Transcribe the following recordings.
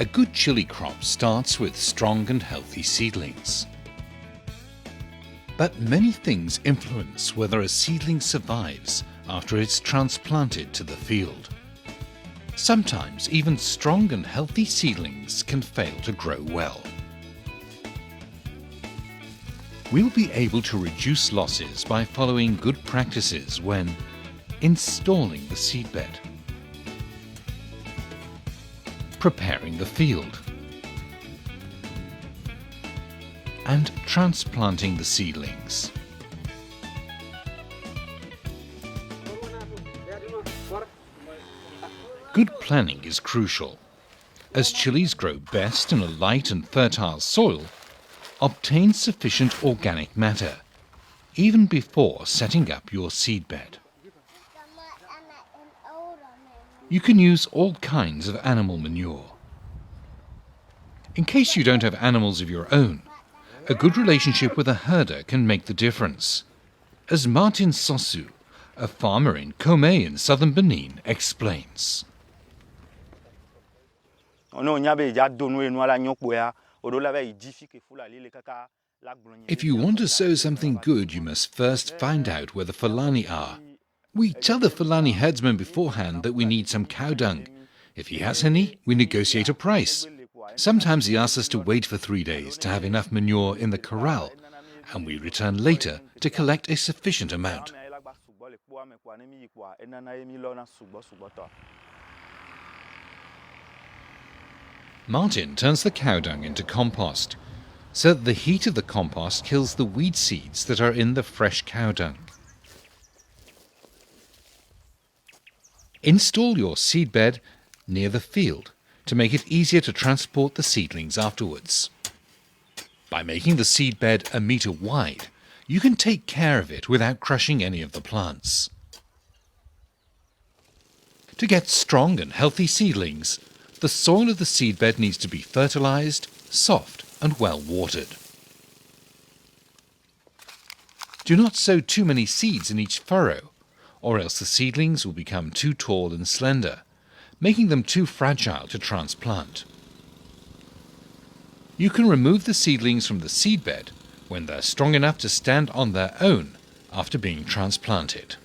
A good chili crop starts with strong and healthy seedlings. But many things influence whether a seedling survives after it's transplanted to the field. Sometimes even strong and healthy seedlings can fail to grow well. We'll be able to reduce losses by following good practices when installing the seedbed, preparing the field, and transplanting the seedlings. Good planning is crucial. As chilies grow best in a light and fertile soil, obtain sufficient organic matter, even before setting up your seedbed. You can use all kinds of animal manure. In case you don't have animals of your own, a good relationship with a herder can make the difference. As Martin Sosu, a farmer in Kome in southern Benin, explains. If you want to sow something good, you must first find out where the Fulani are. We tell the Fulani herdsman beforehand that we need some cow dung. If he has any, we negotiate a price. Sometimes he asks us to wait for 3 days to have enough manure in the corral, and we return later to collect a sufficient amount. Martin turns the cow dung into compost, so that the heat of the compost kills the weed seeds that are in the fresh cow dung. Install your seedbed near the field to make it easier to transport the seedlings afterwards. By making the seedbed 1 meter wide, you can take care of it without crushing any of the plants. To get strong and healthy seedlings, the soil of the seedbed needs to be fertilized, soft and well watered. Do not sow too many seeds in each furrow, or else the seedlings will become too tall and slender, making them too fragile to transplant. You can remove the seedlings from the seedbed when they're strong enough to stand on their own after being transplanted.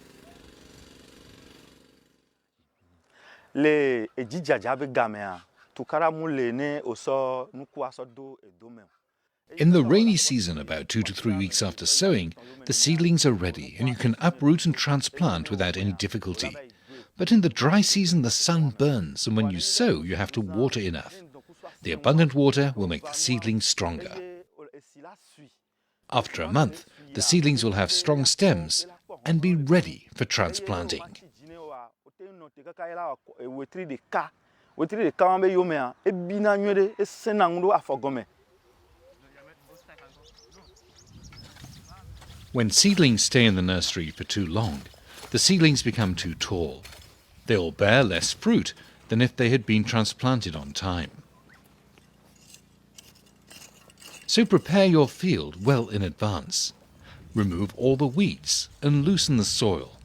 In the rainy season, about 2 to 3 weeks after sowing, the seedlings are ready and you can uproot and transplant without any difficulty. But in the dry season, the sun burns, and when you sow, you have to water enough. The abundant water will make the seedlings stronger. After a month, the seedlings will have strong stems and be ready for transplanting. When seedlings stay in the nursery for too long, the seedlings become too tall. They will bear less fruit than if they had been transplanted on time. So prepare your field well in advance. Remove all the weeds and loosen the soil.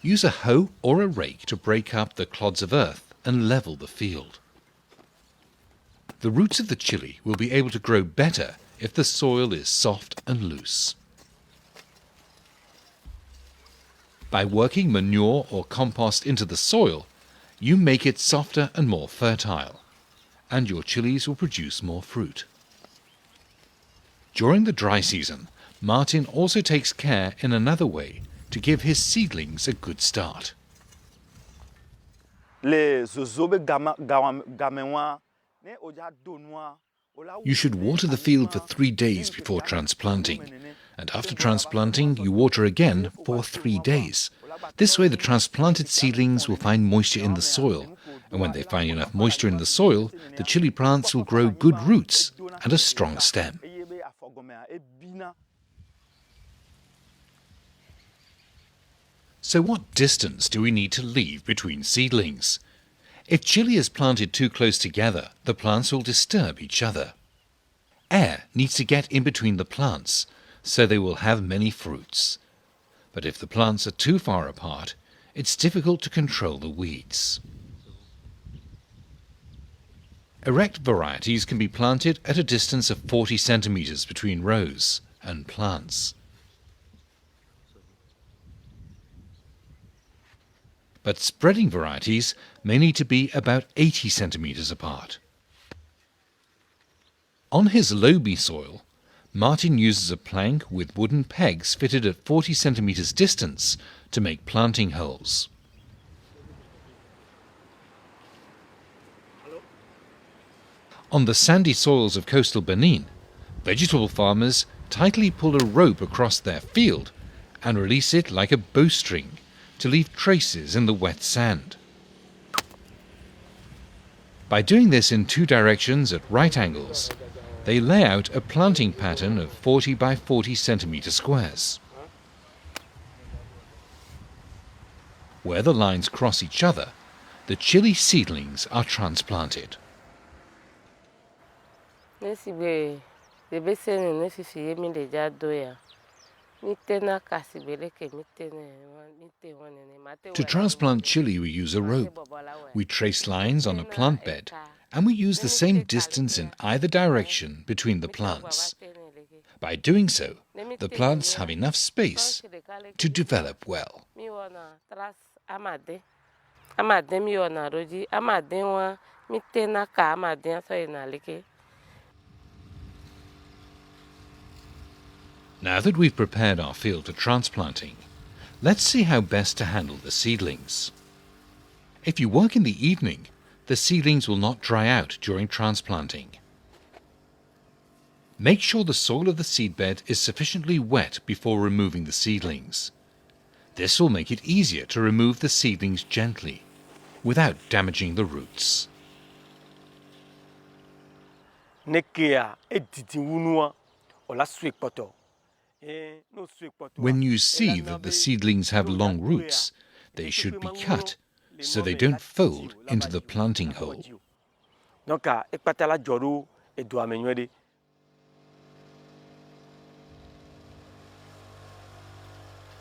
Use a hoe or a rake to break up the clods of earth and level the field. The roots of the chili will be able to grow better if the soil is soft and loose. By working manure or compost into the soil, you make it softer and more fertile, and your chilies will produce more fruit. During the dry season, Martin also takes care in another way to give his seedlings a good start. You should water the field for 3 days before transplanting, and after transplanting you water again for 3 days. This way the transplanted seedlings will find moisture in the soil, and when they find enough moisture in the soil, the chili plants will grow good roots and a strong stem. So what distance do we need to leave between seedlings? If chili is planted too close together, the plants will disturb each other. Air needs to get in between the plants, so they will have many fruits. But if the plants are too far apart, it's difficult to control the weeds. Erect varieties can be planted at a distance of 40 centimeters between rows and plants. But spreading varieties may need to be about 80 centimeters apart. On his loamy soil, Martin uses a plank with wooden pegs fitted at 40 centimeters distance to make planting holes. On the sandy soils of coastal Benin, vegetable farmers tightly pull a rope across their field and release it like a bowstring to leave traces in the wet sand. By doing this in two directions at right angles, they lay out a planting pattern of 40 by 40 centimeter squares. Where the lines cross each other, the chili seedlings are transplanted. To transplant chili, we use a rope. We trace lines on a plant bed, and we use the same distance in either direction between the plants. By doing so, the plants have enough space to develop well. Now that we've prepared our field for transplanting, let's see how best to handle the seedlings. If you work in the evening, the seedlings will not dry out during transplanting. Make sure the soil of the seedbed is sufficiently wet before removing the seedlings. This will make it easier to remove the seedlings gently, without damaging the roots. When you see that the seedlings have long roots, they should be cut so they don't fold into the planting hole.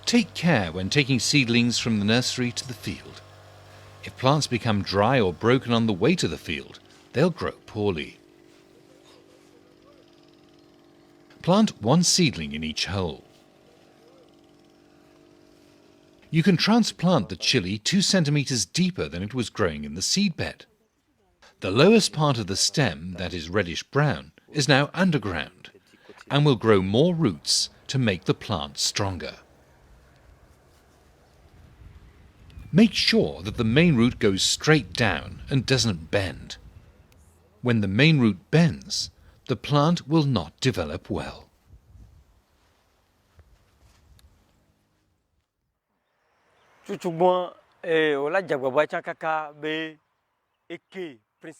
Take care when taking seedlings from the nursery to the field. If plants become dry or broken on the way to the field, they'll grow poorly. Plant one seedling in each hole. You can transplant the chili 2 centimeters deeper than it was growing in the seedbed. The lowest part of the stem, that is reddish-brown, is now underground and will grow more roots to make the plant stronger. Make sure that the main root goes straight down and doesn't bend. When the main root bends, the plant will not develop well.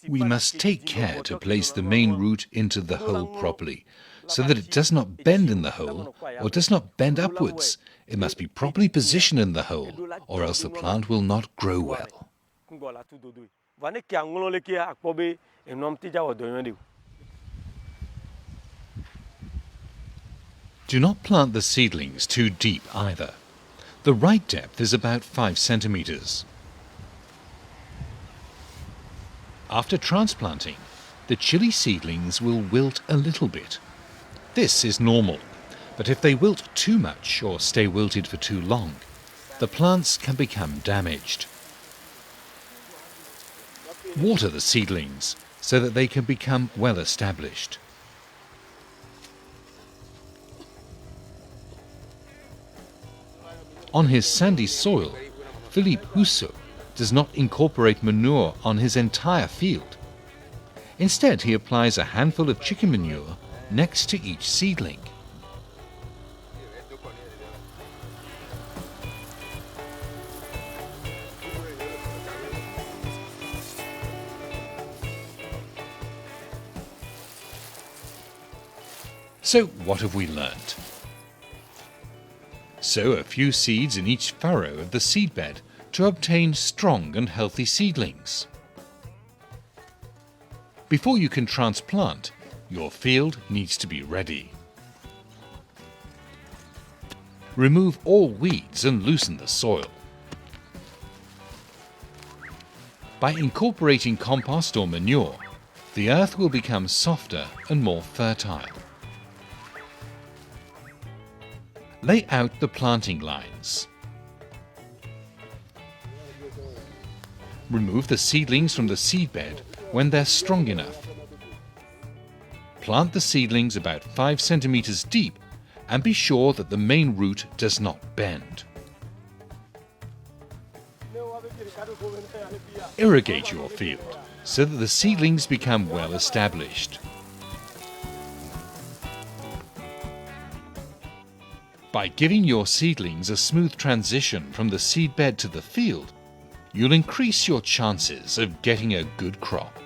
We must take care to place the main root into the hole properly, so that it does not bend in the hole or does not bend upwards. It must be properly positioned in the hole, or else the plant will not grow well. Do not plant the seedlings too deep either. The right depth is about 5 centimeters. After transplanting, the chili seedlings will wilt a little bit. This is normal, but if they wilt too much or stay wilted for too long, the plants can become damaged. Water the seedlings so that they can become well established. On his sandy soil, Philippe Housseau does not incorporate manure on his entire field. Instead, he applies a handful of chicken manure next to each seedling. So, what have we learnt? Sow a few seeds in each furrow of the seedbed to obtain strong and healthy seedlings. Before you can transplant, your field needs to be ready. Remove all weeds and loosen the soil. By incorporating compost or manure, The earth will become softer and more fertile. Lay out the planting lines. Remove the seedlings from the seedbed when they're strong enough. Plant the seedlings about 5 centimeters deep and be sure that the main root does not bend. Irrigate your field so that the seedlings become well established. By giving your seedlings a smooth transition from the seedbed to the field, you'll increase your chances of getting a good crop.